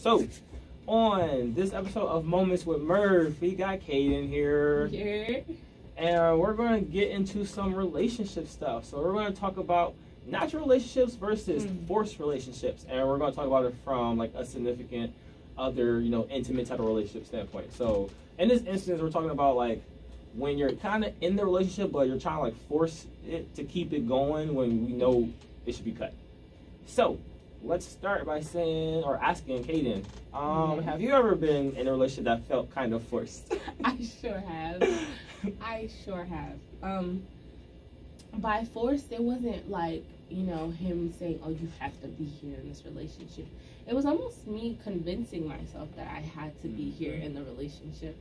So, on this episode of Moments with Murph, we got Kaden here. Yeah. And we're going to get into some relationship stuff. So, we're going to talk about natural relationships versus forced relationships. And we're going to talk about it from like a significant other, intimate type of relationship standpoint. So, in this instance, we're talking about like when you're kind of in the relationship, but you're trying to like force it to keep it going when we know it should be cut. So, let's start by saying or asking Kaden, have you ever been in a relationship that felt kind of forced? I sure have. By forced, it wasn't like, him saying, oh, you have to be here in this relationship. It was almost me convincing myself that I had to be here in the relationship.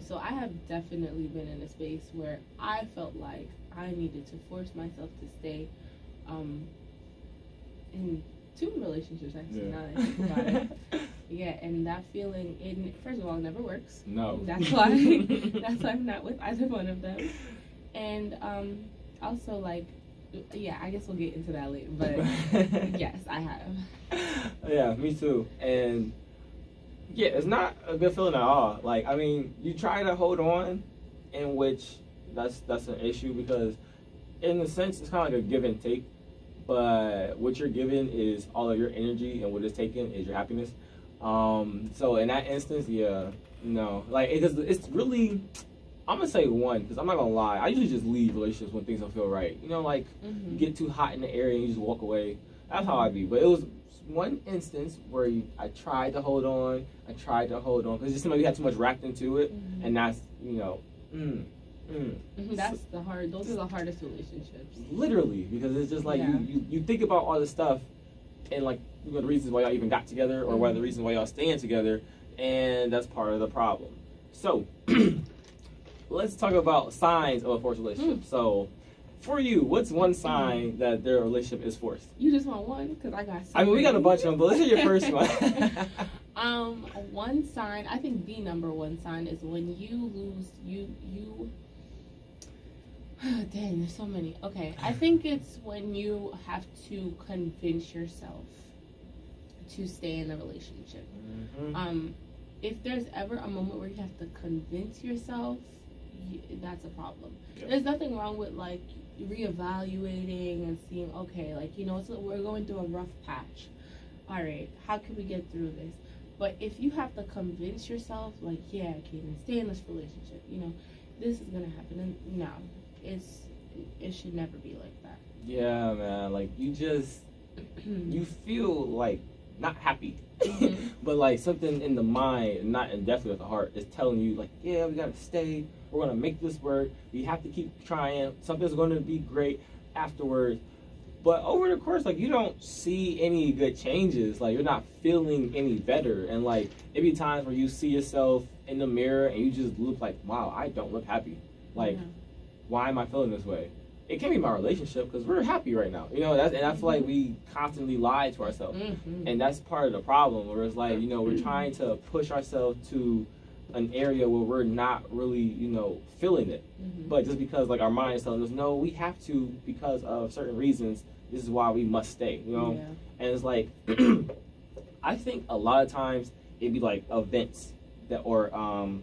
So I have definitely been in a space where I felt like I needed to force myself to stay in two relationships, actually, now that I think about it. Yeah, and that feeling, first of all, never works. No. That's why I'm not with either one of them. And also, like, yeah, I guess we'll get into that later. But yes, I have. Yeah, me too. And yeah, it's not a good feeling at all. Like, I mean, you try to hold on, in which that's an issue because, in a sense, it's kind of like a give and take. But what you're giving is all of your energy, and what is taken is your happiness. So in that instance, yeah, no, like it's really, I'm gonna say one because I'm not gonna lie. I usually just leave relationships when things don't feel right. You get too hot in the area and you just walk away. That's how I be. But it was one instance where I tried to hold on. Because just somebody had too much wrapped into it, and that's That's those are the hardest relationships. Literally, because it's just like you think about all this stuff and like the reasons why y'all even got together or the reasons why y'all staying together, and that's part of the problem. So let's talk about signs of a forced relationship. So for you, what's one sign that their relationship is forced? You just want one? Because I got so we got a bunch of them, but let's hear your first one. One sign, I think the number one sign is when you lose you dang, there's so many. Okay, I think it's when you have to convince yourself to stay in a relationship. If there's ever a moment where you have to convince yourself, that's a problem. Yep. There's nothing wrong with like reevaluating and seeing, okay, like, we're going through a rough patch. All right, how can we get through this? But if you have to convince yourself, like, yeah, Kaden, stay in this relationship, this is gonna happen, and no. It should never be like that. Yeah, man. Like you feel like not happy, but like something in the mind, not definitely with the heart, is telling you like, yeah, we gotta stay. We're gonna make this work. We have to keep trying. Something's gonna be great afterwards. But over the course, like you don't see any good changes. Like you're not feeling any better. And like it be times where you see yourself in the mirror and you just look like, wow, I don't look happy. Like. Yeah. Why am I feeling this way? It can't be my relationship because we're happy right now. And I feel like we constantly lie to ourselves. And that's part of the problem where it's like, we're trying to push ourselves to an area where we're not really, feeling it. But just because like our mind is telling us, no, we have to because of certain reasons. This is why we must stay, And it's like, I think a lot of times it'd be like events that or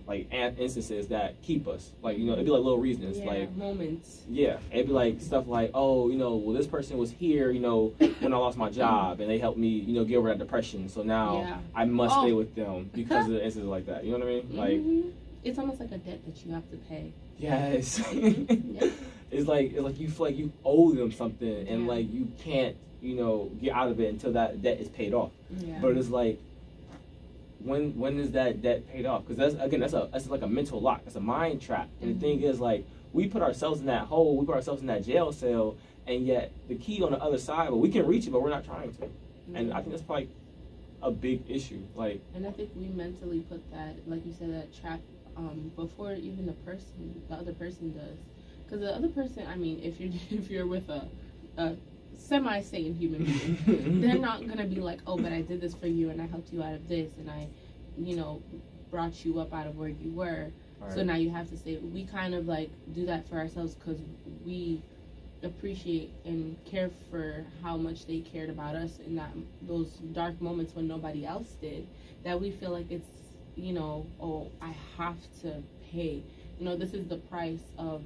like instances that keep us, like it'd be like little reasons, like moments. Yeah, it'd be like stuff like, oh, well, this person was here, when I lost my job, and they helped me, get over that depression. So now I must stay with them because of instances like that. You know what I mean? Like it's almost like a debt that you have to pay. Yes. It's like you feel like you owe them something, and like you can't, get out of it until that debt is paid off. Yeah. But it's like. When is that debt paid off? Because that's like a mental lock. It's a mind trap. And the thing is, like, we put ourselves in that hole. We put ourselves in that jail cell. And yet the key on the other side, well, we can reach it, but we're not trying to. And I think that's probably a big issue. Like, and I think we mentally put that, like you said, that trap before even the other person does. Because the other person, I mean, if you're with a semi-sane human being, they're not gonna be like, oh, but I did this for you and I helped you out of this and I brought you up out of where you were, so now you have to stay. We kind of like do that for ourselves because we appreciate and care for how much they cared about us in those dark moments when nobody else did, that we feel like it's, you know, oh, I have to pay. You know, this is the price of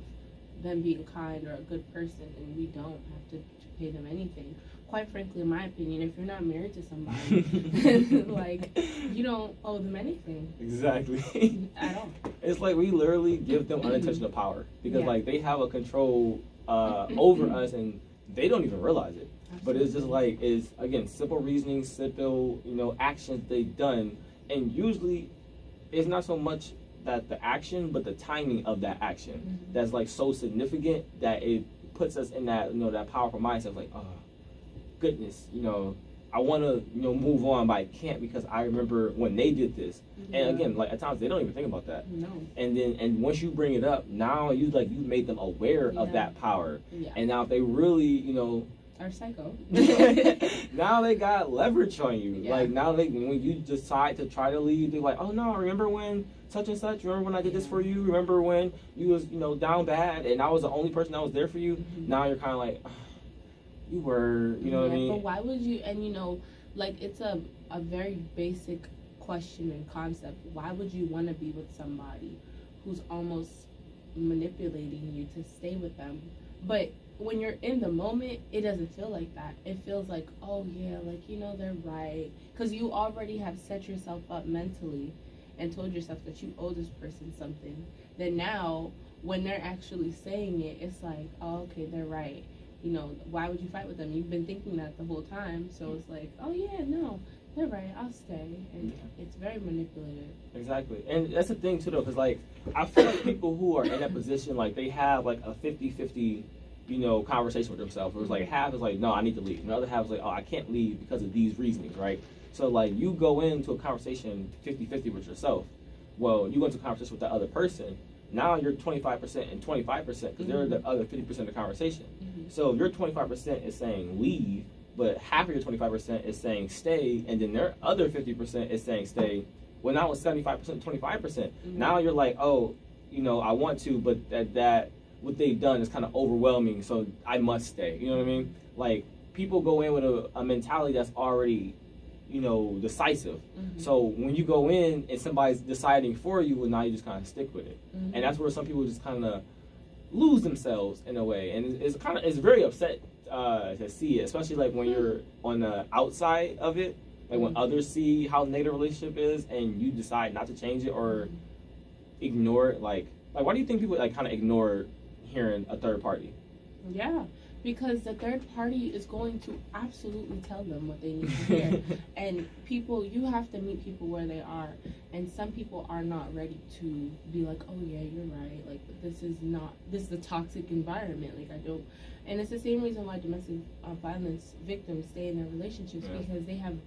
them being kind or a good person, and we don't have to pay them anything. Quite frankly, in my opinion, if you're not married to somebody, like, you don't owe them anything. Exactly. At all. It's like we literally give them unintentional power because, like, they have a control over us, and they don't even realize it. Absolutely. But it's just like, it's, again, simple reasoning, simple, you know, actions they've done, and usually it's not so much that the action, but the timing of that action that's like so significant that it puts us in that, you know, that powerful mindset, like, oh goodness, you know, I want to, you know, move on, but I can't because I remember when they did this. And again, like, at times they don't even think about that. No. And once you bring it up, now you made them aware of that power. Yeah. And now if they really, you know, are psycho. Now they got leverage on you. Yeah. Like, now when you decide to try to leave, they're like, oh no, remember when such and such? Remember when I did this for you? Remember when you was, you know, down bad and I was the only person that was there for you? Now you're kind of like, oh, you were, you know what I mean? But why would you? And you know, like, it's a very basic question and concept. Why would you want to be with somebody who's almost manipulating you to stay with them? But when you're in the moment, it doesn't feel like that. It feels like, oh yeah, like, you know, they're right. Because you already have set yourself up mentally and told yourself that you owe this person something. Then now, when they're actually saying it, it's like, oh, okay, they're right. You know, why would you fight with them? You've been thinking that the whole time. So it's like, oh yeah, no, they're right, I'll stay. And it's very manipulative. Exactly. And that's the thing too, though, because, like, I feel like people who are in that position, like, they have like a 50-50, you know, conversation with themselves. Where it's like half is like, no, I need to leave. And the other half is like, oh, I can't leave because of these reasonings, right? So, like, you go into a conversation 50-50 with yourself. Well, you go into a conversation with that other person. Now you're 25% and 25% because they're the other 50% of the conversation. So your 25% is saying leave, but half of your 25% is saying stay, and then their other 50% is saying stay. Well, now it's 75%, 25%. Now you're like, oh, you know, I want to, but that what they've done is kind of overwhelming, so I must stay. You know what I mean? Like, people go in with a mentality that's already, you know, decisive. So when you go in and somebody's deciding for you, well, now you just kind of stick with it. And that's where some people just kind of lose themselves in a way. And it's very upset to see it, especially like when you're on the outside of it, like when others see how negative a relationship is and you decide not to change it or ignore it. Like why do you think people, like, kind of ignore hearing a third party? Yeah. Because the third party is going to absolutely tell them what they need to hear. And people, you have to meet people where they are. And some people are not ready to be like, oh yeah, you're right. Like, this is a toxic environment. Like, I don't. And it's the same reason why domestic violence victims stay in their relationships, because they have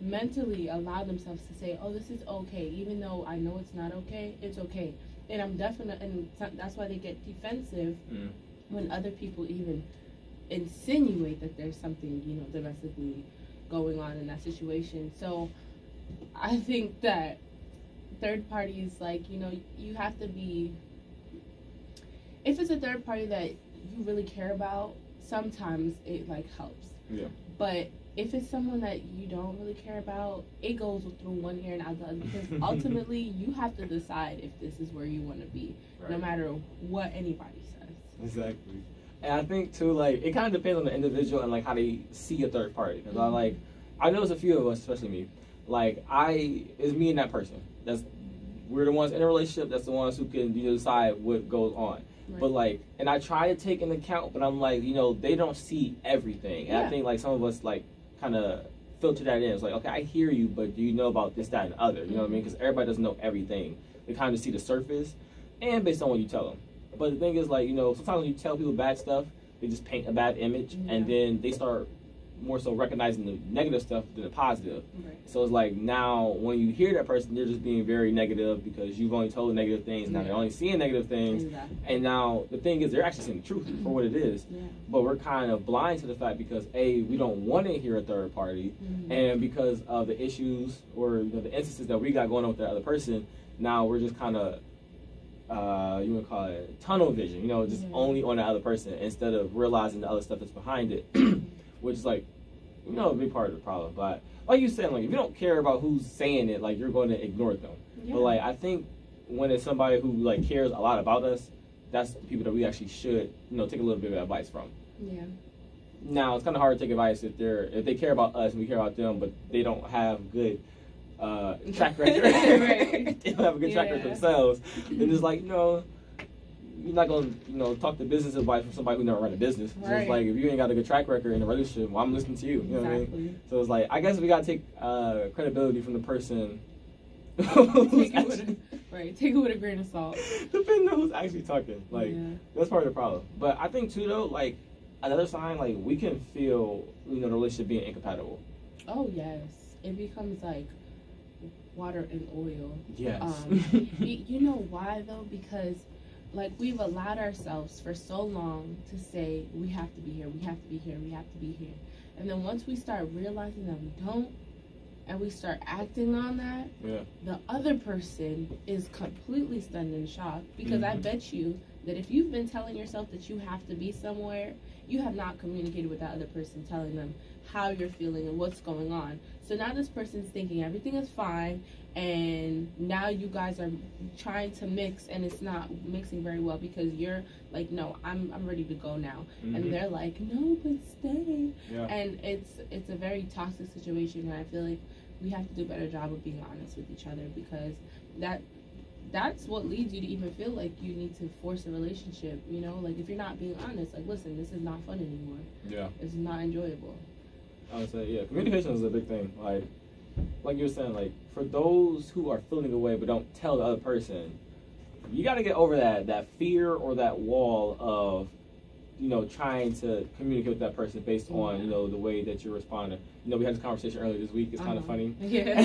mentally allowed themselves to say, oh, this is okay. Even though I know it's not okay, it's okay. And I'm definitely, and that's why they get defensive when other people even insinuate that there's something, you know, domestically going on in that situation. So I think that third parties, like, you know, you have to be, if it's a third party that you really care about, sometimes it, like, helps. Yeah. But if it's someone that you don't really care about, it goes through one ear and out the other, because ultimately you have to decide if this is where you want to be, no matter what anybody says. Exactly. And I think too, like, it kind of depends on the individual and, like, how they see a third party. Because I know there's a few of us, especially me. Like, it's me and that person. We're the ones in a relationship. That's the ones who can, you know, decide what goes on. Right. But, like, and I try to take into account, but I'm like, you know, they don't see everything. And I think, like, some of us, like, kind of filter that in. It's like, okay, I hear you, but do you know about this, that, and the other? You know what I mean? Because everybody doesn't know everything. They kind of see the surface, and based on what you tell them. But the thing is, like, you know, sometimes when you tell people bad stuff, they just paint a bad image, and then they start more so recognizing the negative stuff than the positive. Right. So it's like, now when you hear that person, they're just being very negative because you've only told them negative things. Now they're only seeing negative things. Exactly. And now the thing is, they're actually seeing the truth for what it is. Yeah. But we're kind of blind to the fact because, A, we don't want to hear a third party, and because of the issues or, you know, the instances that we got going on with that other person, now we're just kind of you would call it tunnel vision, you know, just only on the other person instead of realizing the other stuff that's behind it, which is like, you know, a big part of the problem. But like you said, like if you don't care about who's saying it, like you're going to ignore them. Yeah. But like I think when it's somebody who like cares a lot about us, that's the people that we actually should, you know, take a little bit of advice from. Yeah. Now it's kind of hard to take advice if they care about us and we care about them, but they don't have good track record. Right. They don't have a good track record themselves. Then it's like, you know, you're not gonna, you know, talk the business advice from somebody who never run a business. Right. So it's like if you ain't got a good track record in a relationship, well, I'm listening to you. You know what I mean? So it's like I guess we gotta take credibility from the person. Take it with a grain of salt. Depending on who's actually talking. Like that's part of the problem. But I think too though, like another sign, like we can feel, you know, the relationship being incompatible. Oh yes, it becomes like water and oil. Yes. You know why though? Because like we've allowed ourselves for so long to say we have to be here, we have to be here, we have to be here, and then once we start realizing that we don't, and we start acting on that, the other person is completely stunned and shocked because I bet you that if you've been telling yourself that you have to be somewhere, you have not communicated with that other person, telling them how you're feeling and what's going on. So now this person's thinking everything is fine, and now you guys are trying to mix, and it's not mixing very well because you're like, no, I'm ready to go now, and they're like, no, but stay. And it's a very toxic situation, and I feel like we have to do a better job of being honest with each other, because that's what leads you to even feel like you need to force a relationship, you know? Like, if you're not being honest, like, listen, this is not fun anymore. Yeah. It's not enjoyable. I would say, yeah, communication is a big thing. Like you were saying, like, for those who are feeling away but don't tell the other person, you got to get over that fear or that wall of, you know, trying to communicate with that person based on, you know, the way that you're responding. You know, we had this conversation earlier this week. It's kind of funny. Yeah.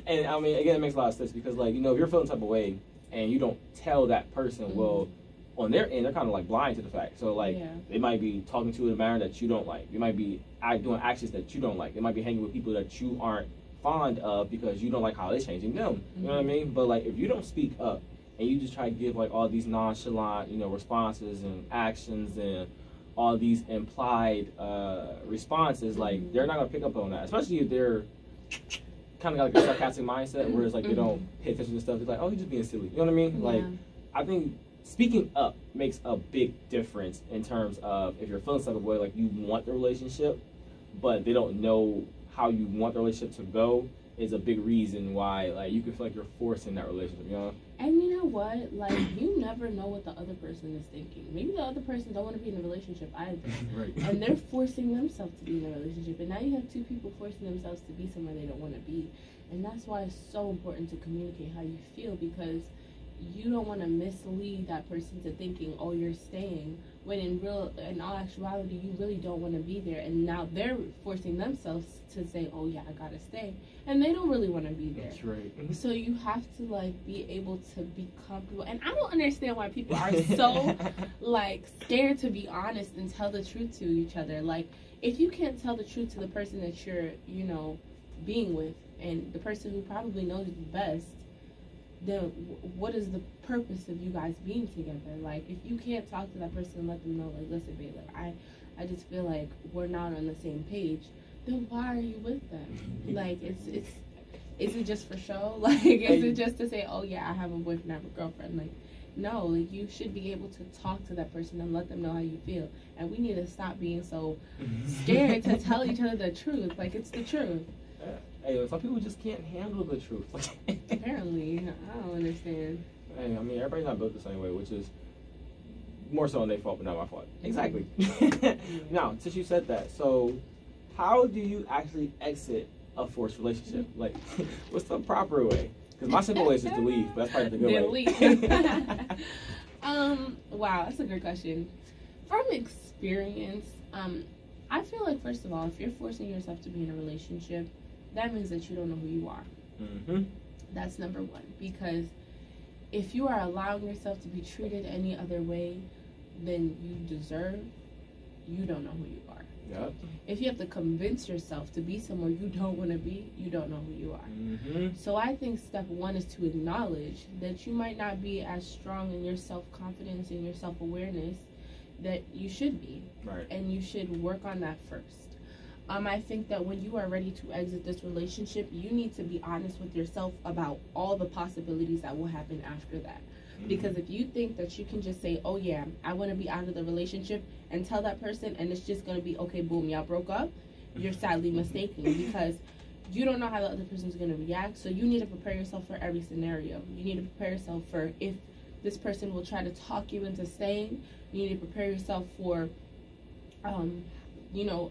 And, I mean, again, it makes a lot of sense because, like, you know, if you're feeling type of way and you don't tell that person, well, on their end, they're kind of, like, blind to the fact. So, like, they might be talking to you in a manner that you don't like. They might be doing actions that you don't like. They might be hanging with people that you aren't fond of because you don't like how they're changing them. You know what I mean? But, like, if you don't speak up, and you just try to give like all these nonchalant, you know, responses and actions and all these implied responses, like they're not gonna pick up on that. Especially if they're kind of got like a sarcastic mindset, where it's like they don't pay attention to stuff. It's like, oh, he's just being silly. You know what I mean? Like, I think speaking up makes a big difference in terms of if you're feeling some type of way, like you want the relationship, but they don't know how you want the relationship to go. Is a big reason why, like, you can feel like you're forcing that relationship, you know? And you know what? Like, you never know what the other person is thinking. Maybe the other person don't want to be in a relationship either. Right. And they're forcing themselves to be in a relationship. And now you have two people forcing themselves to be somewhere they don't want to be. And that's why it's so important to communicate how you feel, because you don't want to mislead that person to thinking, oh, you're staying, when in all actuality, you really don't want to be there. And now they're forcing themselves to say, oh yeah, I gotta stay, and they don't really want to be there. That's right. So you have to like be able to be comfortable. And I don't understand why people are so like scared to be honest and tell the truth to each other. Like, if you can't tell the truth to the person that you're, you know, being with, and the person who probably knows you best, then what is the purpose of you guys being together? Like, if you can't talk to that person and let them know, like, listen, babe, like, I just feel like we're not on the same page, then why are you with them? Like, is it just for show? Like, is it just to say, oh yeah, I have a boyfriend, I have a girlfriend? Like, no, like, you should be able to talk to that person and let them know how you feel. And we need to stop being so scared to tell each other the truth. Like, it's the truth. Hey, some people just can't handle the truth. Apparently, I don't understand. Hey, I mean, everybody's not built the same way, which is more so on their fault, but not my fault. Exactly. Now, since you said that, so how do you actually exit a forced relationship? Like, what's the proper way? Because my simple way is just to leave, but that's probably the good way. Wow, that's a great question. From experience, I feel like, first of all, if you're forcing yourself to be in a relationship, that means that you don't know who you are. That's number one. Because if you are allowing yourself to be treated any other way than you deserve, you don't know who you are. Yep. If you have to convince yourself to be somewhere you don't want to be, you don't know who you are. Mm-hmm. So I think step one is to acknowledge that you might not be as strong in your self-confidence and your self-awareness that you should be. Right. And you should work on that first. I think that when you are ready to exit this relationship, you need to be honest with yourself about all the possibilities that will happen after that. Because if you think that you can just say, oh yeah, I want to be out of the relationship, and tell that person, and it's just going to be, okay, boom, y'all broke up, you're sadly mistaken, because you don't know how the other person's going to react. So you need to prepare yourself for every scenario. You need to prepare yourself for if this person will try to talk you into staying. You need to prepare yourself for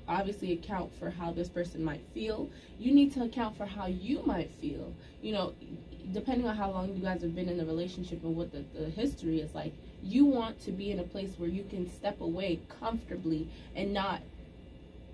obviously account for how this person might feel. You need to account for how you might feel. Depending on how long you guys have been in the relationship and what the history is like, you want to be in a place where you can step away comfortably and not,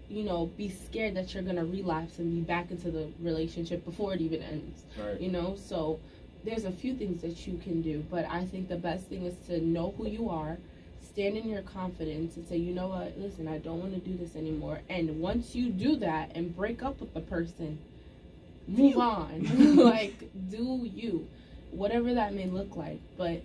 be scared that you're going to relapse and be back into the relationship before it even ends. Right. So there's a few things that you can do, but I think the best thing is to know who you are, stand in your confidence and say, you know what, listen, I don't want to do this anymore. And once you do that and break up with the person, move on. Like, do you, whatever that may look like, but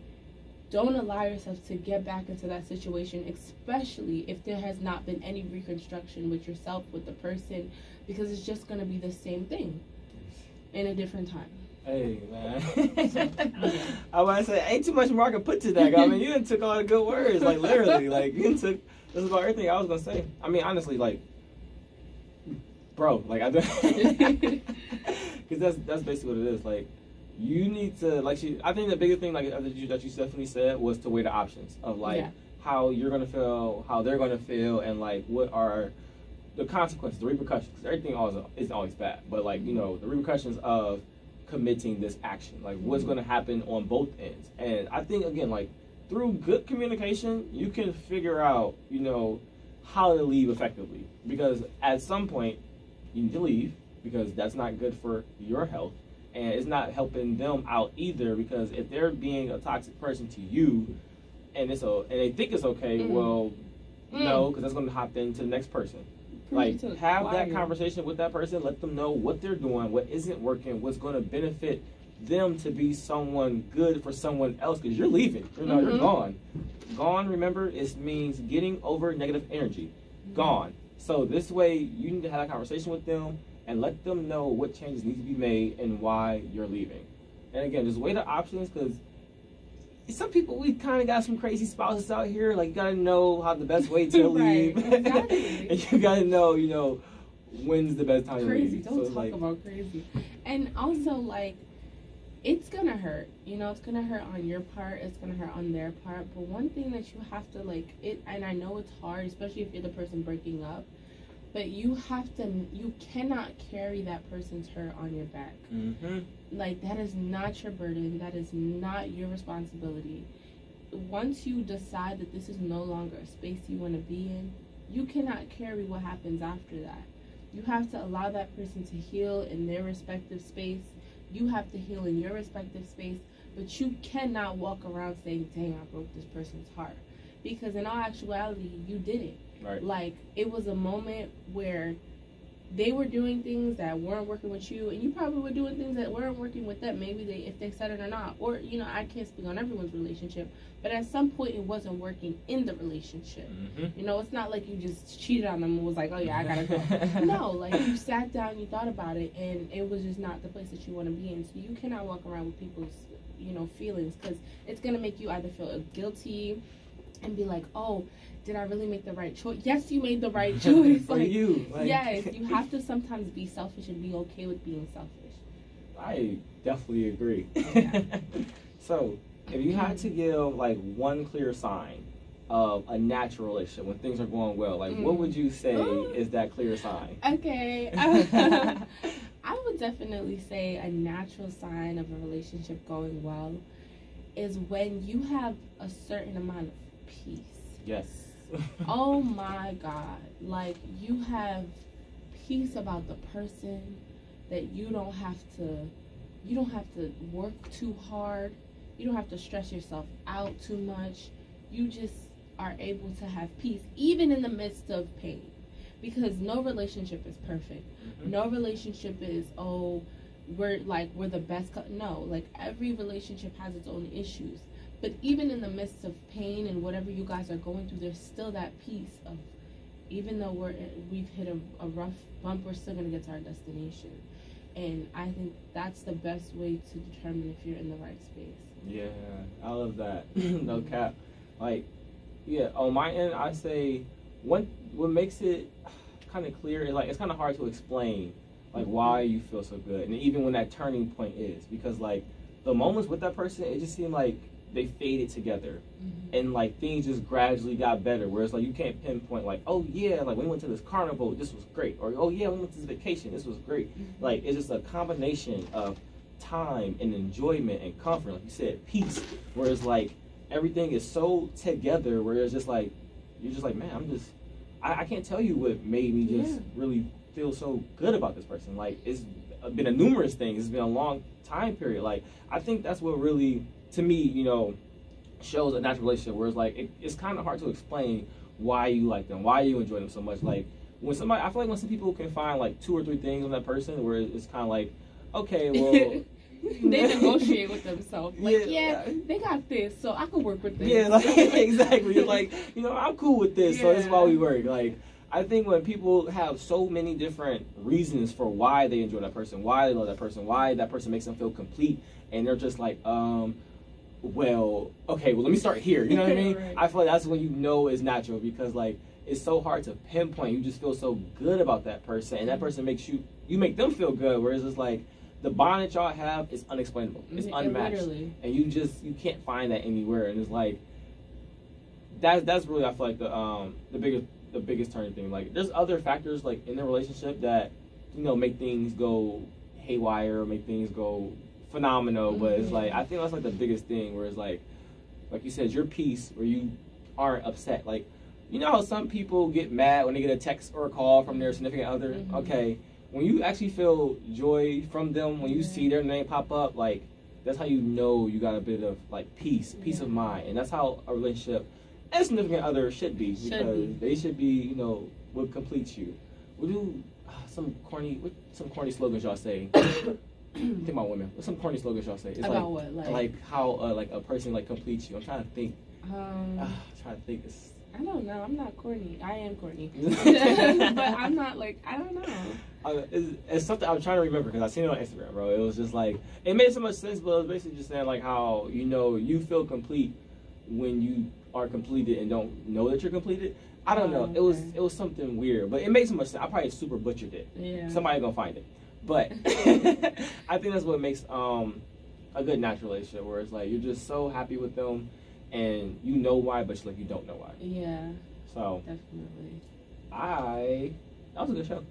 don't allow yourself to get back into that situation, especially if there has not been any reconstruction with yourself, with the person, because it's just going to be the same thing in a different time. Hey, man. I want to say, ain't too much more I can put to that. I mean, you done took all the good words, like, literally. Like, you done took, this is about everything I was going to say. I mean, honestly, like, bro, like, I don't, because that's basically what it is. Like, you need to, like, I think the biggest thing, like, that you definitely said was to weigh the options of, like, how you're going to feel, how they're going to feel, and, like, what are the consequences, the repercussions. Because everything isn't always bad, but, like, the repercussions of committing this action, like, what's going to happen on both ends. And I think, again, like, through good communication, you can figure out, how to leave effectively. Because at some point, you need to leave, because that's not good for your health, and it's not helping them out either, because if they're being a toxic person to you and they think it's okay, well, no, because that's going to hop into the next person. Like, have that conversation with that person, let them know what they're doing, what isn't working, what's going to benefit them to be someone good for someone else, because you're leaving. You're gone. Gone, remember, it means getting over negative energy. Gone. So this way, you need to have a conversation with them and let them know what changes need to be made and why you're leaving. And again, just weigh the options, because some people, we kind of got some crazy spouses out here. Like, you got to know how the best way to leave. Exactly. And you got to know, when's the best time to leave. Don't talk about crazy. And also, like, it's going to hurt. It's going to hurt on your part. It's going to hurt on their part. But one thing that you have to, like, and I know it's hard, especially if you're the person breaking up, but you cannot carry that person's hurt on your back. Like, that is not your burden. That is not your responsibility. Once you decide that this is no longer a space you want to be in, you cannot carry what happens after that. You have to allow that person to heal in their respective space. You have to heal in your respective space, but you cannot walk around saying, dang, I broke this person's heart. Because in all actuality, you didn't. Right. Like, it was a moment where they were doing things that weren't working with you, and you probably were doing things that weren't working with them. Maybe if they said it or not. Or, I can't speak on everyone's relationship, but at some point it wasn't working in the relationship. It's not like you just cheated on them and was like, oh yeah, I gotta go. No, like, you sat down, you thought about it, and it was just not the place that you want to be in. So you cannot walk around with people's, feelings, because it's going to make you either feel guilty and be like, oh, did I really make the right choice? Yes, you made the right choice. For you. Like, yes, you have to sometimes be selfish and be okay with being selfish. I definitely agree. So, if you had to give, like, one clear sign of a natural relationship when things are going well, like, what would you say is that clear sign? Okay. I would definitely say a natural sign of a relationship going well is when you have a certain amount of peace. Yes. Oh my God. Like, you have peace about the person, that you don't have to work too hard. You don't have to stress yourself out too much. You just are able to have peace, even in the midst of pain. because no relationship is perfect. Mm-hmm. No relationship is, oh, we're the best. No, like every relationship has its own issues. But even in the midst of pain and whatever you guys are going through, there's still that piece of, even though we've hit a rough bump, we're still gonna get to our destination. And I think that's the best way to determine if you're in the right space. Yeah, I love that. No cap. Like, yeah, on my end, I say what makes it kind of clear is, like, it's kind of hard to explain, like, why you feel so good, and even when that turning point is, because, like, the moments with that person, it just seemed like they faded together, and, like, things just gradually got better, whereas, like, you can't pinpoint, like, oh yeah, like, when we went to this carnival, this was great, or oh yeah, we went to this vacation, this was great. Like, it's just a combination of time and enjoyment and comfort, like you said, peace, whereas, like, everything is so together where it's just like, you're just like, man, I can't tell you what made me just really feel so good about this person. Like, it's been a numerous things. It's been a long time period. Like, I think that's what really, to me, you know, shows a natural relationship, where it's like, it's kind of hard to explain why you like them, why you enjoy them so much. Like, when somebody, I feel like when some people can find like 2 or 3 things on that person where it's kind of like, okay, well, they negotiate with themselves. Like, yeah, they got this, so I can work with this. Yeah, like, exactly. You're like, you know, I'm cool with this, so this is why we work. Like, I think when people have so many different reasons for why they enjoy that person, why they love that person, why that person makes them feel complete, and they're just like, well, okay, well, let me start here. You know what I mean? Right. I feel like that's when you know it's natural, because, like, it's so hard to pinpoint. You just feel so good about that person, and that person makes you make them feel good, whereas it's like, the bond that y'all have is unexplainable. It's unmatched. Literally. And you can't find that anywhere. And it's like, that's really, I feel like, the biggest turning thing. Like, there's other factors, like, in the relationship that, you know, make things go haywire, or make things go phenomenal. But it's like, I think that's like the biggest thing, where it's like you said, your peace, where you aren't upset. Like, you know how some people get mad when they get a text or a call from their significant other? Okay. When you actually feel joy from them, when you see their name pop up, like, that's how you know you got a bit of, like, peace of mind. And that's how a relationship and significant other should be, because they should be, you know, what completes you. We do some corny slogans y'all say. Think about women. What's some corny slogans y'all say? It's about what? Like how like a person, like, completes you. I'm trying to think. I don't know. I'm not corny. I am corny. But I'm not, like, I don't know. It's something I'm trying to remember, because I seen it on Instagram, bro. It was just like, it made so much sense, but it was basically just saying, like, how, you know, you feel complete when you are completed and don't know that you're completed. I don't know. Okay. It was something weird, but it made so much sense. I probably super butchered it. Yeah. Somebody gonna find it. But I think that's what makes a good natural relationship, where it's like, you're just so happy with them, and you know why, but you don't know why. Yeah. So definitely. That was a good show.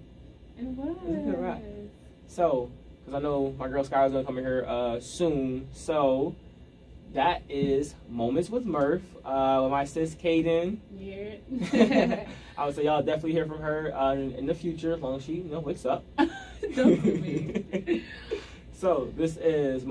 It was. It was a good ride. So, because I know my girl Skylar's gonna come in here soon, so that is Moments with Murph, with my sis Kaden. Yeah. I would say y'all definitely hear from her in the future, as long as she, you know, wakes up. Don't me. So this is